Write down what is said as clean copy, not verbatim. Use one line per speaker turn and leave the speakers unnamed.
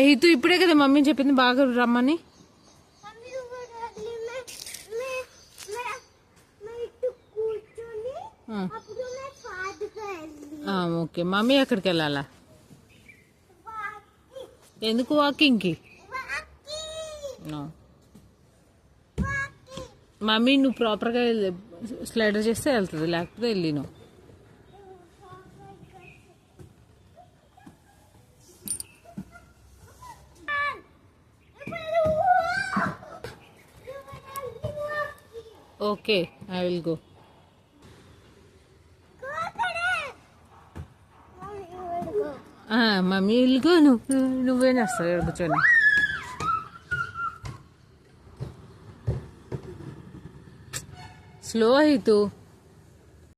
హితు ఇప్పుడే కదా మమ్మీ చెప్పింది బాగా రమ్మని. ఓకే మమ్మీ ఎక్కడికి వెళ్ళాలా? ఎందుకు వాకింగ్కి? మమ్మీ నువ్వు ప్రాపర్గా స్లైడర్ చేస్తే వెళ్తుంది, లేకపోతే వెళ్ళి నువ్వు. Okay I will go. Mummy will go. నువ్వేం చేస్తావు ఇక్కడ కూర్చొని? స్లో హితు.